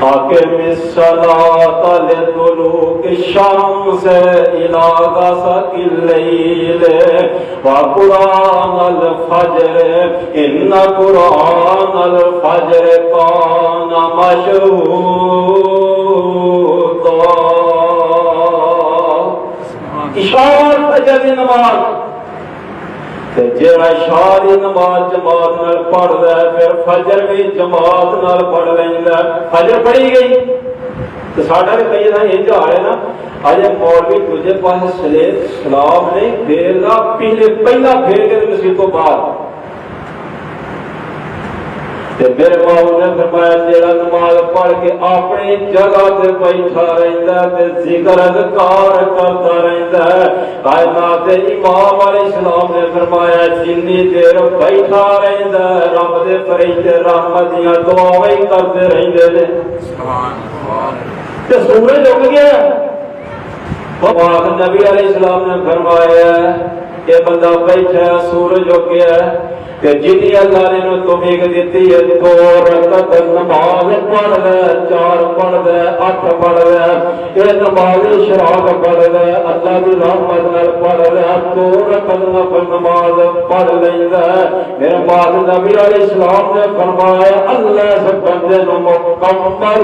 أقم الصلاة لدلوك الشمس إلى غسق الليل وقرآن الفجر إن قرآن الفجر كان مشهودا. اشار فجر دی نماز جڑا شاری نماز جماعت نال پڑھدا ہے پھر فجر بھی جماعت نال پڑھ لیندا ہے. فجر پڑھی گئی تو ساڈا بھی کئی دا انج حال ہے نا اج مولوی دوجے پاس سلام نہیں پھیردا پہلا پھیر کے مسجد تو باہر. میرے باؤ نے فرمایا جیڑا نماز پڑھ کے اپنی جگہ تے بیٹھا رہندا تے ذکر اذکار کرتا رہندا ہے. کائنات امام علیہ السلام نے فرمایا جنی دیر بیٹھا رہندا ہے رب دے فرشتے رحمت دیاں دعائیں کرتے رہندے نے. سبحان اللہ. تے سورج اگ گیا. پاک نبی علیہ السلام نے فرمایا کہ بندہ بیٹھا ہے سورج اگ گیا ہے کہ جنی اللہ نے توفیق دیتی ہے 2 رکعت نماز پڑھ لے 4 پڑھ لے 8 پڑھ لے یہ نماز شراق پڑھ لے اللہ کی رحمت نال پڑھ لے 2 رکعت نفل نماز پڑھ لیندا ہے. میرے پاک نبی علیہ السلام نے فرمایا اللہ سے بندے نو مکمل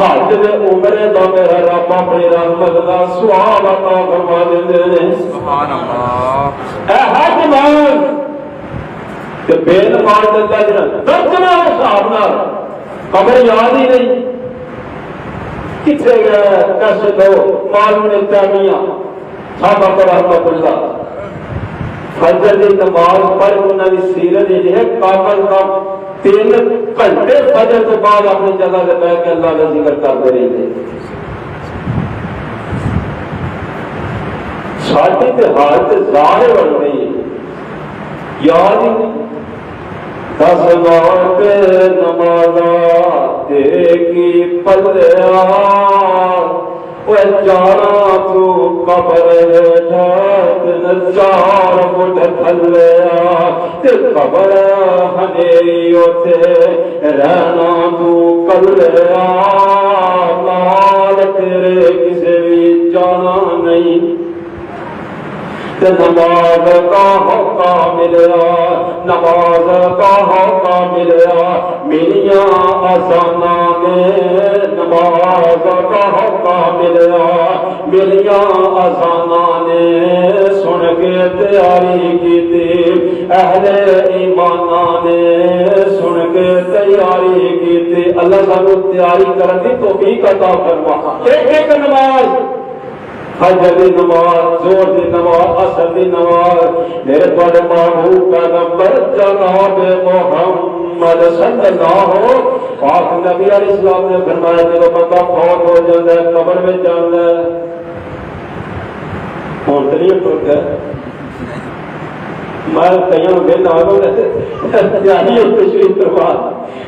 حج دے عمرے دا میرا رب اپنی رحمت دا ثواب عطا فرما دیندے نے. سبحان اللہ. حج مان کہ بے نماز دلتا جنا درجنا حساب نال قبر یاد ہی نہیں کتنے گئے کیسے دو معلوم تیمیہ صحابہ پر رحمت اللہ فجر دی نماز پڑھ انہاں دی سیرت یہ ہے کامل کام 3 گھنٹے فجر تو بعد اپنی جگہ سے بیٹھ کے اللہ کا ذکر کرتے رہے تھے. ساڈی تے حالت ظاہر بن گئی یاد ہی 10 پہ نمازاں دیکھی پلیا جانا تو قبر ہیٹھ 4 فٹ تھلیا قبر ہنیری اوتھے رہنا تو کلیا نال تیرے کسے بھی جانا نہیں. نماز کا حکم ملیا نماز کا حکم ملیا میریاں آسانہ نے نماز کا حکم ملیا میریاں آسانہ نے سن کے تیاری کی تھی اہل ایمانہ نے سن کے تیاری کی تھی. اللہ سانو تیاری کرنے کی توفیق عطا فرما. ایک نماز فجر دی نماز زور دی نماز عصر دی نماز میرے تواڈے محبوب پیغمبر جناب محمد صلی اللہ پاک نبی علیہ السلام نے فرمایا جب بندہ فوت ہو جاتا ہے قبر میں جانا ہے ہوں تریے ٹوٹ گئے میں کئیوں بے ناموں نے تیاری تشریف فرما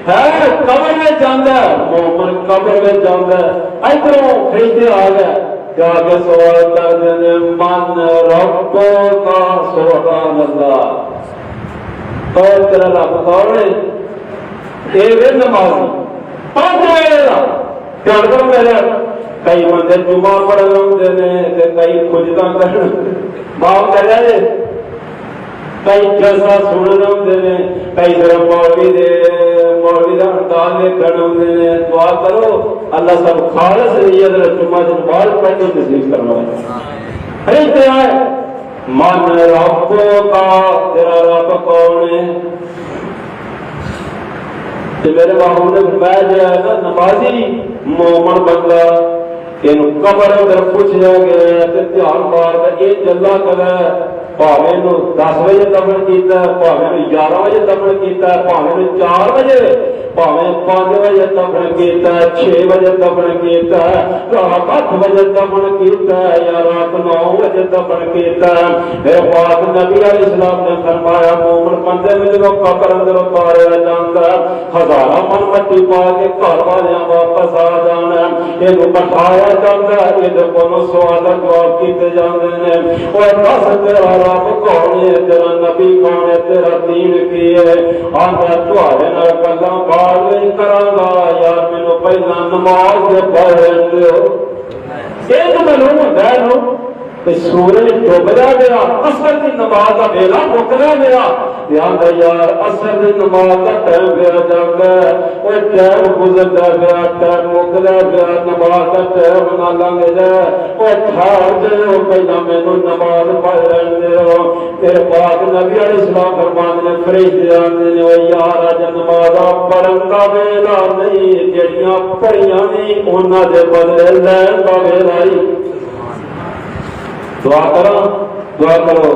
ہے قبر میں جانا ہے مومن قبر میں جانا ہے ادھروں فرشتے آ گئے کیا کہ سوال کرتے ہیں من رب کا سبحان اللہ تو تیرا رب کون ہے یہ بھی نمازی 5 ویلے دا دھیان کرو میرے کئی بندے جمعہ پڑھن ہوندے نے تے کئی خجدہ کرن باپ کہہ رہے کئی جلسہ سنن ہوندے نے کئی طرح مولوی دا انداز دیکھن ہوندے نے. دعا کرو اللہ سب خالص نیت نال جمعہ دن بعد پڑھنے نصیب فرمائے. فرشتے آئے من رب کا تیرا رب کون ہے. میرے محبوب نے فرمایا جو ہے نا نمازی مومن بندہ یہ قبر اندر پوچھا گیا دھیان مار کے یہ جلا کرے پاوے 10 بجے دفن کیتا ہے پاوے 11 بجے دفن کیتا ہے پاوے 4 بجے پاوے 5 بجے دفن کیتا ہے 6 بجے دفن کیتا ہے رات 8 بجے دفن کیتا ہے یا رات 9 بجے دفن کیتا ہے. میرے پاک نبی علیہ السلام نے فرمایا مومن بندے میں جب قبر اندر اتاریا جاتا ہے 1000 من مٹی پا کے گھر والے واپس آ جانا یہ بٹھایا جاتا ہے یہ کو سوال جواب کیتے جاتے ہیں وہ دس تیرا رب کون ہے تیرا نبی کون ہے تیرا دین کی ہے آندا تواڈے نال گلاں بار نہیں کراں گا یار مینوں پہلا نماز دے پڑھ دیو ایک معلوم ہوتا ہے نو کہ سورج ڈوبدا گیا اثر دی نماز کا ویلا مکدا گیا یاد یار اثر دی نماز کا ٹائم پھر جاندا ہے وہ ٹائم گزردا گیا ٹائم مکدا گیا نماز کا ٹائم نہ لنگ جائے وہ ٹھہر جاؤ پہلا مینوں نماز پڑھ لین دیو تیرے پاک نبی علیہ السلام فرماتے ہیں فرشتے آندے نے او یار اج نماز پڑھن دا ویلا نہیں جڑیاں پڑھیاں نہیں انہاں دے بدلے لین دا ویلا ہی دعا کرو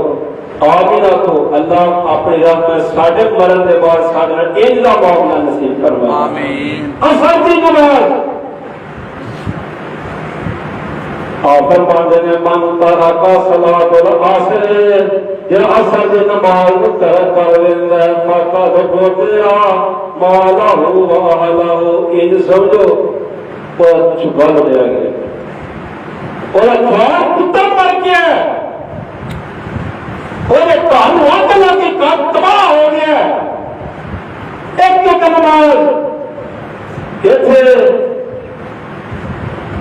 آمین آخو اللہ اپنی رحمت ساڈے مرن دے بعد ساڈے نال انج دا معاملہ نصیب فرمائے آمین اثر دی نماز آپ فرماندے نے من ترک صلاۃ العصر جے اثر دی نماز ترک کر لیندا ہے فقط گوتیا مالا ہوا اہلہ ان سمجھو پر چھپا لیا گیا اور اچھا کتا مر گیا اور ایک کام ہوا کلا کی کام تباہ ہو گیا ایک تو نماز ایتھے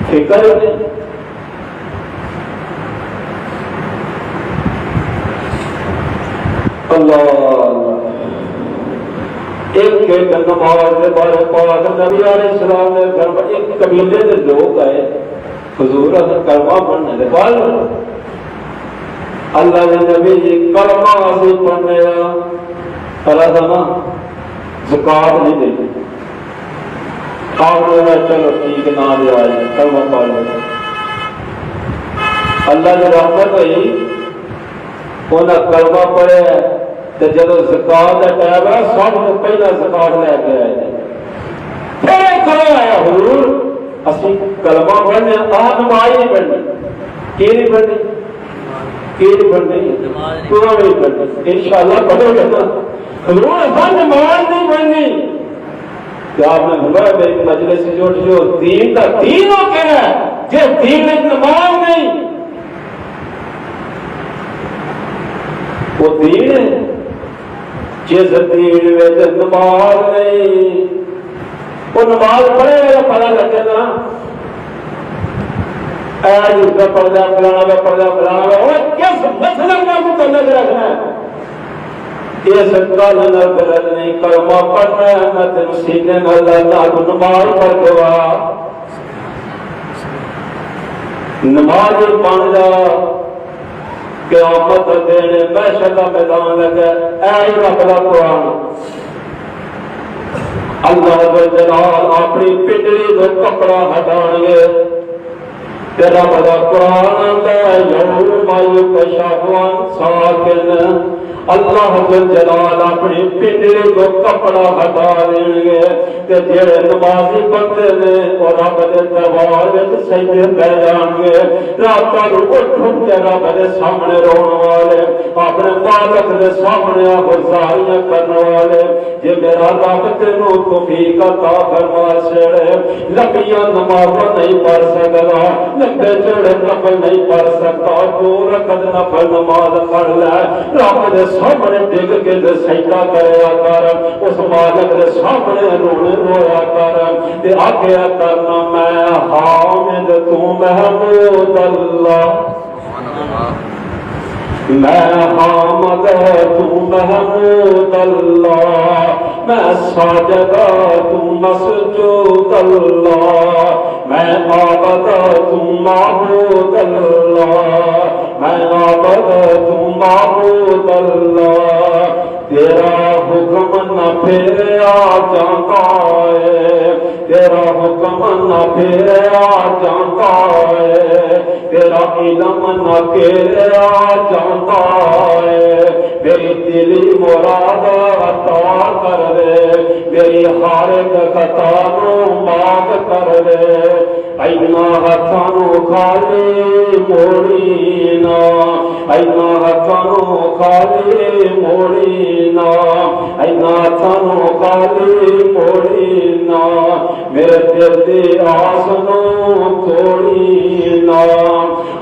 فکر نہیں اللہ ایک نماز کے بارے پاک نبی علیہ السلام نے گھر ایک قبیلے کے لوگ آئے حضور حضرت کلمہ پڑھنے دے بال اللہ نے نبی جی کلمہ حاصل پڑھنے اللہ سنا زکات نہیں دے آپ نے چلو ٹھیک نہ دے آئے کلمہ پڑھ لے اللہ نے رحمت ہوئی انہیں کلمہ پڑھے تو جب زکات کا ٹائم ہے سب کو پہلا زکات لے کے آئے پھر کھڑے آیا حضور اسی کلمہ پڑھنے نماز نہیں پڑھنی کی نہیں پڑھنی کی نہیں پڑھنی کیوں نہیں پڑھنی انشاءاللہ پڑھو گے نا حضور اصل نماز نہیں پڑھنی کیا آپ نے بھلا میری مجلس سے جو دین کا دین ہو کے ہے جس دین میں نماز نہیں وہ دین ہے جس دین میں نماز نہیں وہ نماز پڑھے گا پتا لگے نا جس کا پردہ پڑھنا وہ کس مسئلہ کا متعلق رکھنا ہے یہ سچا نظر غلط نہیں کلمہ پڑھنا ہے میں تم سینے میں اللہ کو نماز پڑھ کے وا نماز پڑھ جا قیامت دینے محشر کا میدان لگے اے رب کا قرآن اللہ جلال اپنی پنڈلی کو کپڑا ہٹائیں گے تیرا بڑا قرآن ہے یوم یکشف عن ساکن اللہ جلال اپنی پنڈلی کو کپڑا ہٹا دیں گے کہ جڑے نمازی بندے نے اور رب دے دربار وچ سجدے پہ جان گے رات نو اٹھ کے رب دے سامنے رون والے اپنے مالک دے سامنے گزاریاں کرنے والے جے میرا رب تینوں توفیق عطا فرما چھڑے لمبیاں نمازاں نہیں پڑھ سکدا لمبے چوڑے نفل نہیں پڑھ سکتا دو رکعت نفل نماز پڑھ لے رب دے سامنے ڈگ کے سجدہ کریا کر اس مالک دے سامنے رویا کر تے آگیا کرنا میں حامد تو محمود اللہ میں حامد تو محمود اللہ میں ساجد تو مسجود اللہ میں عابد تو معبود اللہ میں عابد تو معبود اللہ تیرا حکم نہ پھیریا جاتا ہے تیرا حکم نہ پھیریا جاتا ہے تیرا علم نہ پھیریا جاتا ہے میری دلی مراد عطا کر دے میری ہر ایک خطا نو معاف کر دے اینا ہتھاں نو خالی موڑی نا اینا ہتھاں نو خالی موڑی نا اینا ہتھاں نو خالی موڑی نا میرے دل دی آس نو توڑی نا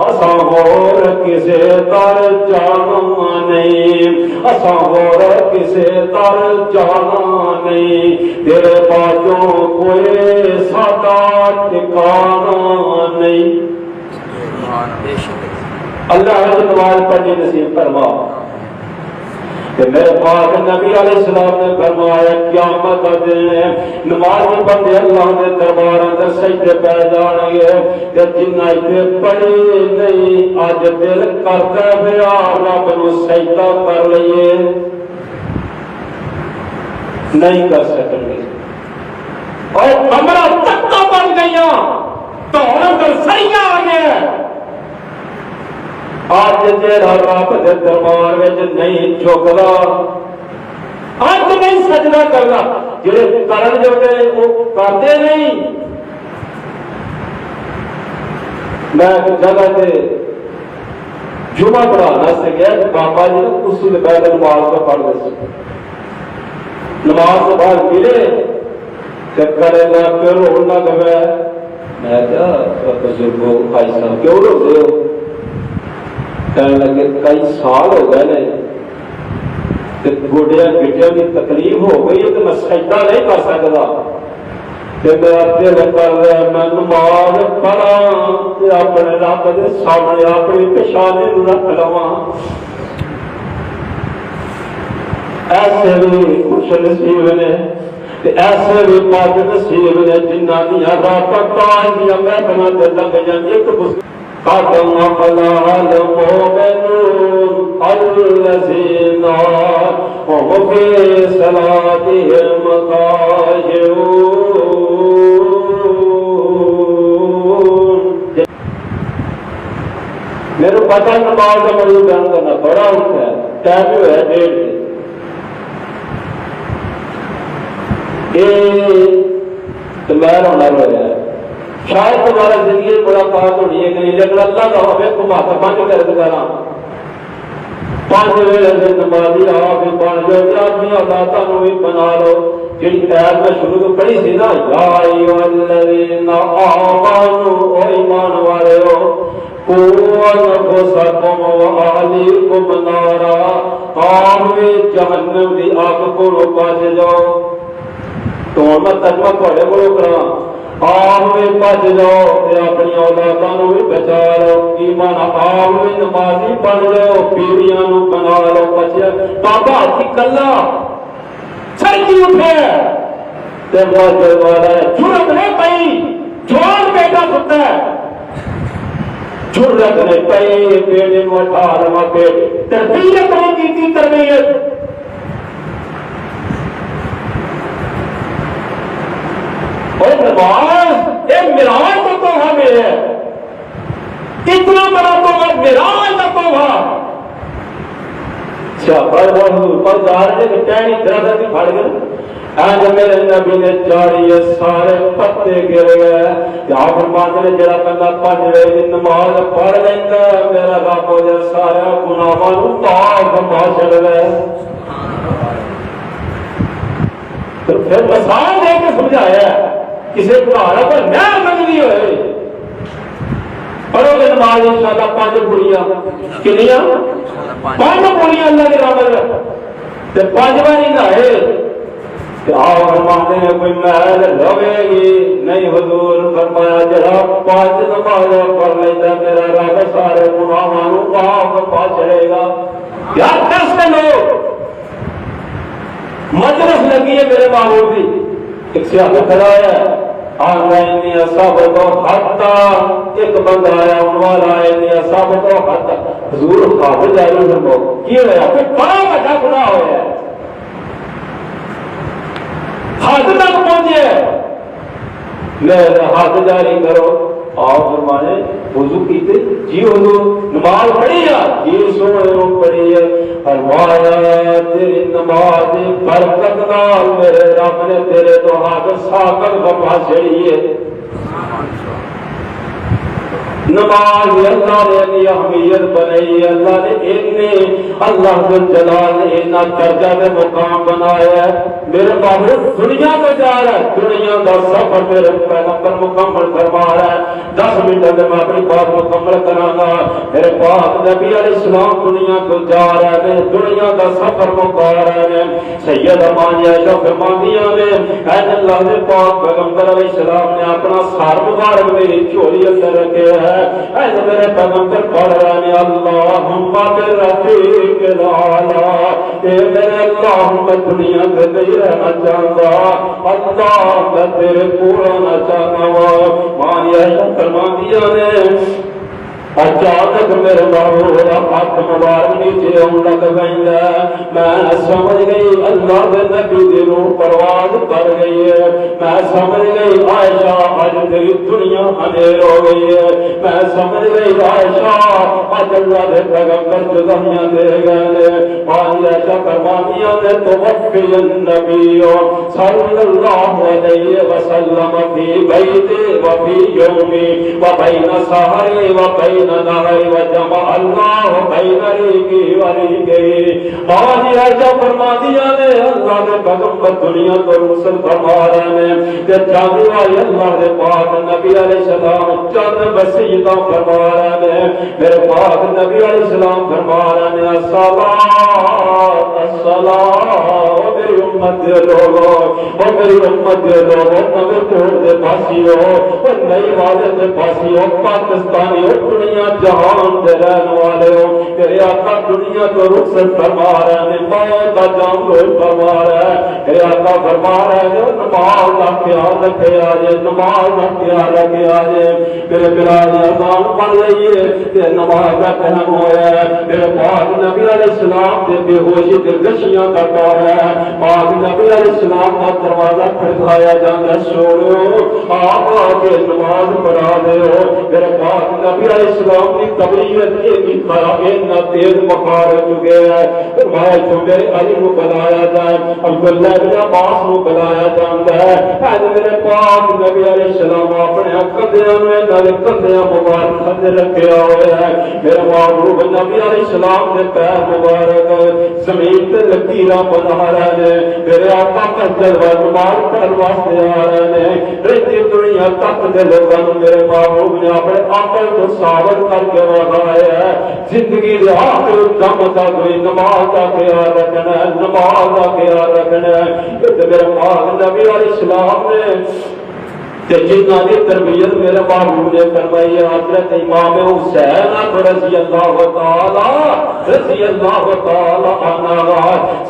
اساں ہور کسے در جانا نہیں اساں ہور کسے در جانا نہیں تیرے باتوں کوئی ساڈا ٹھکانا نہیں اللہ کی نماز پڑھنی نصیب فرما کہ میرے پاک نبی علیہ السلام نے فرمایا قیامت کا دن نماز بندے اللہ کے دربار اندر سجدے پہ جان گے کہ جنہ اتنے پڑھی نہیں اج دل کرتا ہے رب نو سجدہ کر لئیے نہیں کر سکیں گے اور کمرہ تکا بن گیا تو اندر سریاں آ گیا آج جیڑا رب دے دربار وچ نہیں جھکدا آج نہیں سجدہ کردا جڑے کرن جو گئے وہ کرتے نہیں میں جگہ تے جمعہ پڑھانا سے گیا بابا جی نے کرسی پہ بیٹھ کے نماز کو پڑھ رہے تھے نماز کے بعد ملے کہ کرے گا پھر رونا گیا میں کیا بزرگوں بھائی صاحب کیوں رو رہے ہو کہنے لگے کئی سال ہو گئے نے گوڈیا گٹیا کی تکلیف ہو گئی ہے تو میں سجدہ نہیں کر سکتا میرا دل کر رہا ہے میں نماز پڑھا اپنے رب کے سامنے اپنی پیشانی رکھ لوا ایسے بھی خوش نصیب نے ایسے بھی پاک نصیب نے جنہ دیا راتاں تاج محفلاں تے لگ جان ایک قدم أفلح المؤمنون الذين هم في صلاتهم خاشعون میرے پتہ نماز کا موضوع بیان کرنا بڑا ہوتا ہے ٹائم جو ہے 1:30 تو میں رونا رو رہا ہے شاید تمہارا زندگی ملاقات ہونی ہے کہ نہیں لیکن اللہ کا حکم کو ماتا پانچ کر دکھانا 5 ویلے سے نمازی آپ بن جاؤ کہ اپنی اولاداں نو بھی بنا لو جڑی آیت میں شروع تو پڑھی سی نا یا ایھا الذین آمنوا او ایمان والو قوا انفسکم واہلیکم نارا آگ جہنم دی آگ کو بچ جاؤ تو میں ترجمہ تھوڑے کو کراں آگ میں بچ جاؤ اپنی اولاداں نو بھی بچا لو ایمان آگ میں نمازی بن جاؤ بیویاں نو بنا لو بچیا بابا ہاتھی کلا سرکی اٹھے تے بچے والا جرت نہیں پئی جوان بیٹا ستا ہے جرت نہیں پئی بیٹے نو اٹھا لوا بیٹے تربیت نہیں کی تربیت اور نماز ایک معراج کا تحفہ میں ہے اتنا بڑا تحفہ معراج کا تحفہ پر جا رہے کہ ٹہنی درد کی پھڑ گئے آج میرے نبی نے چاڑی سارے پتے گر گئے کیا فرماتے ہیں جڑا بندہ 5 وقت نماز پڑھ لیندا میرا رب دے سارے گناہاں نوں معاف فرما چھڑدا ہے تو پھر مثال دے کے سمجھایا کسی گھر پر نہر بننی ہوئے پڑھو گے نماز انشاءاللہ 5 پوریاں کنیاں 5 پوریاں اللہ کے رحمت تے 5 بار نہائے کہ آؤ فرماتے ہیں کوئی محل لوے گی نہیں حضور فرمایا جڑا 5 نماز پڑھ لیتا میرا رب سارے گناہاں نوں معاف فرما چھڑے گا یار دس کے لوگ مجلس لگی ہے میرے معمول کی ایک سیاح کھڑا ہے آنائنی اصابتو حتی ایک بندہ آیا انوال آئینی اصابتو حتی حضور خواب جائے سنو کی ہویا پھر بڑا بڑا گناہ ہویا ہے حد تک پہنچے میرے حد جاری کرو آؤ فرمانے وضو کیتے جی حضور نماز پڑھی ہے جی سونے پڑھی ہے فرمایا تیری نماز برکت نال میرے رب نے تیرے تو ہاتھ ساکت بپا چھڑی ہے نماز اللہ نے اپنی اہمیت بنائی ہے اللہ نے اللہ جلال نے اتنا درجہ میں مقام بنایا ہے میرے بابو دنیا کو جا رہا ہے دنیا دا سفر میرے پیغمبر مکمل فرما رہا ہے 10 منٹ میں اپنی بات مکمل کرانا میرے پاک نبی علیہ السلام دنیا کو جا رہے ہیں دنیا دا سفر مکا رہے ہیں سید امان عائشہ فرماندیاں نے اے اللہ دے پاک پیغمبر علیہ السلام نے اپنا سر مبارک میری چولی اندر رکھے ہے اے میرے پیغمبر پڑھ رہے ہیں اللہم بالرفیق الاعلی اے میرے اللہ میں دنیا میں نہیں رہنا چاہتا اللہ میں تیرے پورا نہ چاہتا مان عائشہ فرماندیاں نے اچانک میرے بابو دا ہاتھ مبارک نیچے ہوں لگ گئی میں سمجھ گئی اللہ کے نبی دی روح پرواز کر گئی ہے میں سمجھ گئی عائشہ آج تیری دنیا اندھیر ہو گئی ہے میں سمجھ گئی عائشہ آج اللہ کے پیغمبر جزائیاں دے گئے آج عائشہ فرمانیاں نے توفی النبی صلی اللہ علیہ وسلم فی بیت و فی یومی و بین سحری و بین نہائی وجمع اللہ بین ریگی وریگی آج عائشہ فرما دیا نے اللہ نے پیغمبر دنیا کو رسل فرما رہے ہیں کہ چاندی والی اللہ نے پاک نبی علیہ السلام چند بسیطہ فرما رہے ہیں میرے پاک نبی علیہ السلام فرما رہے ہیں الصلاة میری امت دے لوگو میری امت دے لوگو نوے توڑ دے پاسی ہو نئی والے دے پاسی ہو پاکستانی ہو دنیا جہان دے رہن والے ہو تیرے آقا دنیا کو رخصت فرما رہے ہیں موت کا جام روز فرما رہے ہیں تیرے آقا فرما رہے ہیں نماز کا خیال رکھے آجے نماز کا خیال رکھے آجے میرے بلال اذان پڑھ رہی ہے کہ نماز کا ٹائم ہوا ہے میرے پاک نبی علیہ السلام سے بے ہوشی دلکشیاں کرتا ہے پاک نبی علیہ السلام کا دروازہ کھڑکایا جاتا چھوڑو آپ آگے نماز پڑھا دے ہو میرے پاک نبی علیہ السلام کی طبیعت ایک اتنا تیز بخار ہو چکے ہیں بھائی تو میرے علی کو بلایا جائے عبداللہ بن عباس کو بلایا جاتا ہے میرے پاک نبی علیہ السلام اپنے کندھیاں میں نال کندھیاں مبارک کندھے رکھے ہوئے ہیں میرے محبوب نبی علیہ السلام نے پیر مبارک زمین تے لکیراں بنا رہے ہیں میرے آقا کا جلوہ مبارک پر واسطے آ رہے ہیں رہتی دنیا تک دے لوگوں میرے محبوب نے اپنے عقل کو ثابت کر کے وغایا ہے زندگی دے آخر دم تک بھی نماز کا خیال رکھنا ہے نماز کا خیال رکھنا ہے کہ میرے پاک نبی علیہ السلام نے جنہ کی تربیت میرے محبوب نے فرمائی حضرت امام حسین رضی اللہ تعالی عنہ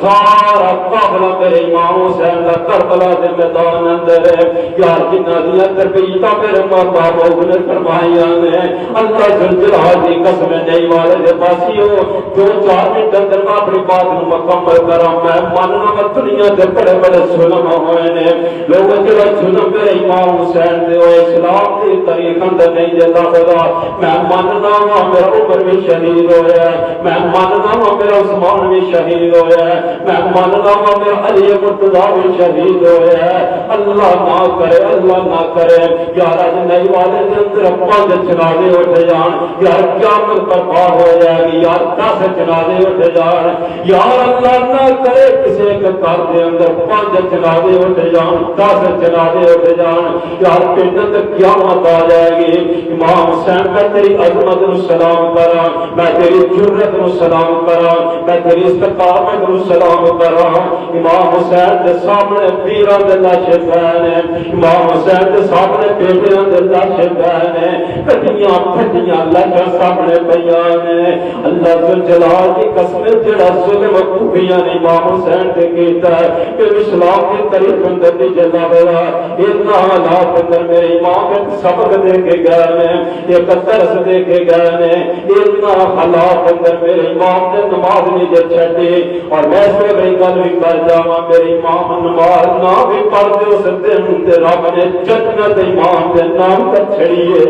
سارا قافلہ میرے امام حسین کا کربلا کے میدان اندر ہے یار جنہ دیا تربیت میرے محبوب نے فرمائی نے اللہ جلال کی قسم نہیں والے دے پاسی ہو 2-4 منٹ اندر میں اپنی بات مکمل کرا میں ماننا میں دنیا کے بڑے بڑے ظلم ہوئے نے لوگوں کے ظلم میرے امام حسین دے ہوئے اسلام کی طریق اندر نہیں جلتا خدا میں ماننا ہوں میرا عمر بھی شہید ہویا ہے میں ماننا ہوں میرا عثمان بھی شہید ہویا ہے میں ماننا ہوں میرا علی مرتضیٰ بھی شہید ہویا ہے اللہ نہ کرے یار اج نئی والے دے اندر 5 جنازے اٹھ جان یار قیامت برپا ہو جائے گی یار 10 جنازے اٹھ جان یار اللہ نہ کرے کسی کے گھر دے اندر 5 جنازے اٹھ جان 10 جنازے اٹھ جان یار پیٹن تک قیامت آ جائے گی امام حسین کا تیری عظمت نو سلام کرا میں تیری جرت نو سلام کرا میں تیری استقامت نو سلام کرا امام حسین دے سامنے پیران دے لاشے پہنے امام حسین دے سامنے بیٹیاں دے لاشے پہنے کٹیاں پھٹیاں لاشاں سامنے پیانے اللہ ذوالجلال کی قسم جڑا ظلم خوبیاں نے امام حسین تے کیتا ہے کہ اسلام کی طریق اندر دی جزا بلا اتنا حالات اندر میرے امام ایک سبق دے کے گئے ہیں ایک درس دے کے گئے ہیں اتنا حالات اندر میرے امام نے نماز نہیں دے چھڑی اور میں سے بڑی گل بھی کر جاواں میرے امام نماز نہ بھی پڑھ دے اس دن تے رب نے جنت امام دے نام پر چھڑی ہے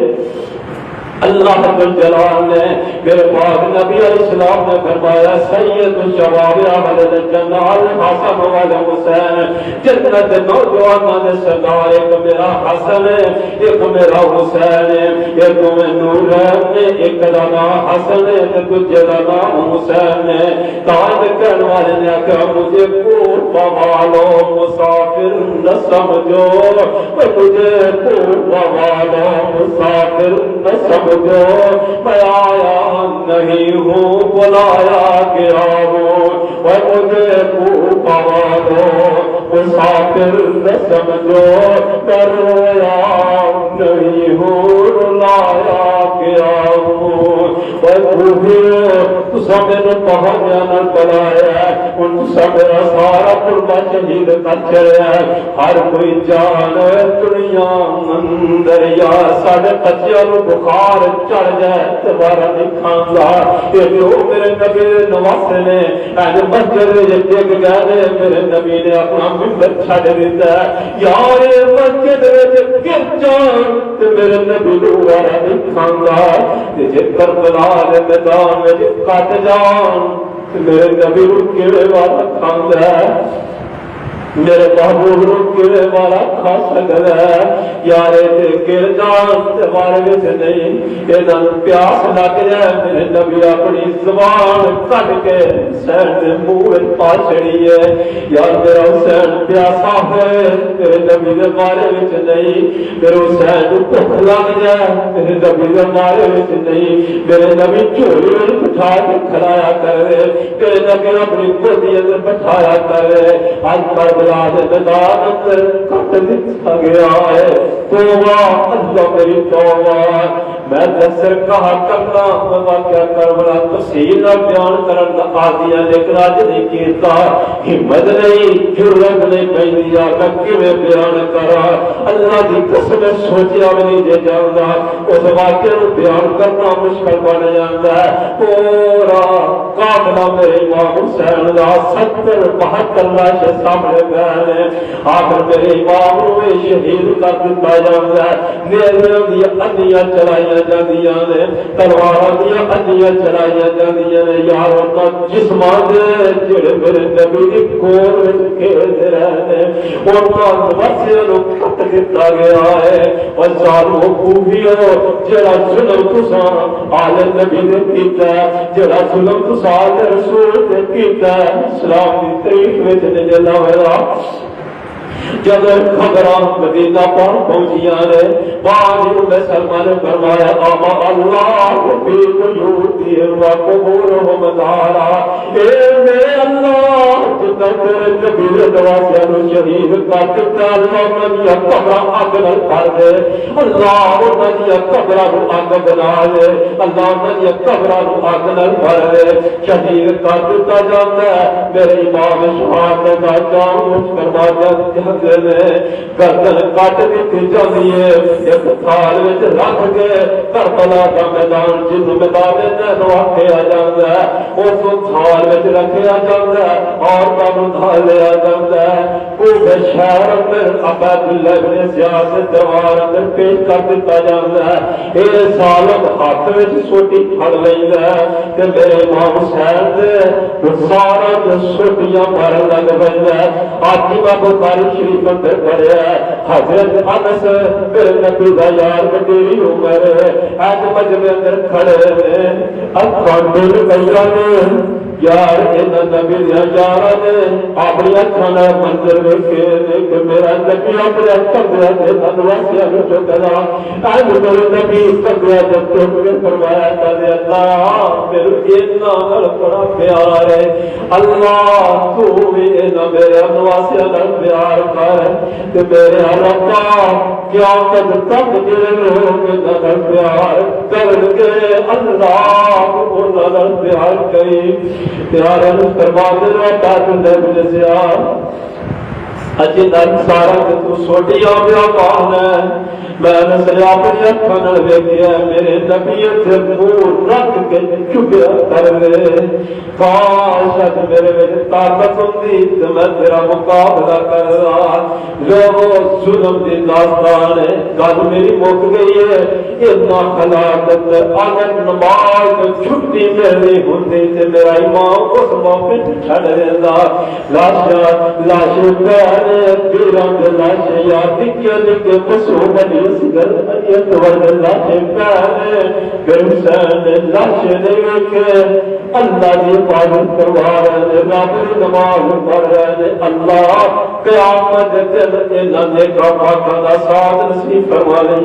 اللہ جلال نے میرے پاک نبی علیہ السلام نے فرمایا سید الشباب اہل الجنہ الحسن والحسین، جنت نوجوانوں نے سردار، ایک میرا حسن ہے ایک میرا حسین ہے، ایک میں نورین نے ایک کا نام حسن ہے تو دوسرے کا نام حسین ہے۔ تاج کرنے والے نے کہا مجھے کوفہ والوں مسافر نہ سمجھو، مجھے کوفہ والوں مسافر نہ سمجھو، میں آیا نہیں ہوں بلایا گیا ہوں، مجھے کوفہ والوں مسافر نہ سمجھو، میں رویا نہیں ہوں رلایا گیا ہوں۔ تسا میرے پہاڑیاں نہ بلایا، ان تسا میرا سارا قربہ شہید کر چھڑیا، ہر کوئی جان دنیا اندر یا ساڑھے بچیاں نو بخار چڑھ جائے دوبارہ نہیں کھاندا، یہ جو میرے نبی نواسے نے اج مسجد وچ ڈگ گئے، میرے نبی نے اپنا منبر چھڈ دیتا ہے، یار مسجد وچ گر جان تے میرے نبی دوبارہ نہیں کھاندا، تے جے کربلا دے میدان وچ کٹ جان تے میرے نبی نو کیڑے والا کھاندا ہے، میرے محبوب نو کیڑے والا کھا سکدا ہے، یار گر جان تے بارے وچ نہیں، انہاں نوں پیاس لگ جائے، میرے نبی اپنی زبان کٹ کے حسین دے منہ وچ پا چھڑی ہے، یار میرا حسین پیاسا ہے، میرے نبی دے بارے وچ نہیں، میرے حسین نوں بھوک لگ جائے، میرے نبی دے بارے وچ نہیں، میرے نبی جھولی وچ بٹھا کے کھلایا کرے، میرے نبی اپنی گودی اندر بٹھایا کرے، اج میدان اندر کٹ دتا گیا ہے، توبہ اللہ میری توبہ، میں دسر کہا کرنا واقعہ کربلا تفصیل نہ بیان کرن دا آدیا لیکن اج نہیں کیتا، ہمت نہیں جرت نہیں پیندی میں کیویں بیان کرا، اللہ دی قسم سوچیا بھی نہیں جے جاندا، اس واقعے نو بیان کرنا مشکل بن جاندا ہے۔ پورا قافلہ میرے امام حسین دا 70-72 لاش سامنے گئے، آخر میرے امام نو شہید کر دتا جاندا ہے، نیزے دی انیاں چلائیاں جاندیاں نے، تلواراں دی انیاں چلائیاں جاندیاں نے، یار انہاں جسماں دے جڑے میرے نبی دی کول وچ کھیلدے رہے، انہاں نواسیاں نو کٹ دتا گیا ہے، اور سارو خوبیو جڑا ظلم تساں آل نبی نے کیتا، جڑا ظلم تساں آل رسول نے کیتا، اسلام دی تاریخ وچ نہیں لاویلا۔ جب خبران مدینہ پر پہنچیاں نے، بعد ام سلمہ نے فرمایا آما اللہ فی قیوتہم و قبورہم دارا، اے میرے اللہ جتا تیرے نبی نے نواسیاں نو شہید کر دتا، اللہ انہاں دیا قبراں اگ نال بھر دے، اللہ انہاں دیا قبراں نو اگ بنا دے، اللہ انہاں دیا قبراں نو اگ نال بھر دے، شہید کر دتا جاندا ہے۔ میرے امام شہادت دا جان فرما جاندے نے، گردن کٹ دتی جاندی ہے، ایک تھال وچ رکھ کے کربلا دا میدان جنوں میدان نو آکھیا جاندا ہے، اس تھال وچ رکھیا جاندا ہے، عورتاں نوں ڈھالیا جاندا ہے، کوفہ شہر اندر عبداللہ بن زیاد دے دیوار اندر پیش کر دتا جاندا ہے، اے ظالم ہاتھ وچ سوٹی پھڑ لیندا ہے تے میرے امام حسین دے سارا سوٹیاں مارن لگ پیندا ہے۔ آج میں بخاری شریف اندر پڑھیا ہے، حضرت انس میرے نبی دا یار وڈیری عمر اج مجمع اندر کھڑے نے، اکھاں ڈل پئیاں نے، یار انہاں نبی دے یاراں نے اپنی اکھاں نال منظر ویکھے کہ میرا نبی اپنے کندھیاں تے نواسیاں نوں چکدا، اج میرے نبی کندھیاں تے چک کے فرمایا کہ اللہ میرے اتنا نال بڑا پیار ہے، اللہ تو بھی انہاں میرے نواسیاں نال پیار کر تے میرے ربا قیامت تک جڑے لوگ نال پیار کر کے اللہ انہاں نال پیار کری، پیار فرما دے بات دے زیاد اجے نر سارا تو سوٹی آ گیا کون ہے میں نے اپنی اکھاں نال ویکھیا میرے نبی تے منہ رکھ کے چبیا کر لے کاش اج میرے وچ طاقت ہوندی تے میں تیرا مقابلہ کردا جو ظلم دی داستان ہے گل میری مک گئی ہے اتنا خلاقت اگر نماز تو چھٹی ملنی ہوندی تے میرا امام اس موقع چھڑ دیندا لاش پیر پیران دے لاش یا نکے نکے مسعود علی اصغر علیت ورد لاش پیر حسین لاش دے کے اللہ دی عبادت کروا رہے ہیں رب دی نماز پڑھ رہے ہیں اللہ قیامت دے دن انہاں نے کا پاکاں دا ساتھ نصیب فرما لے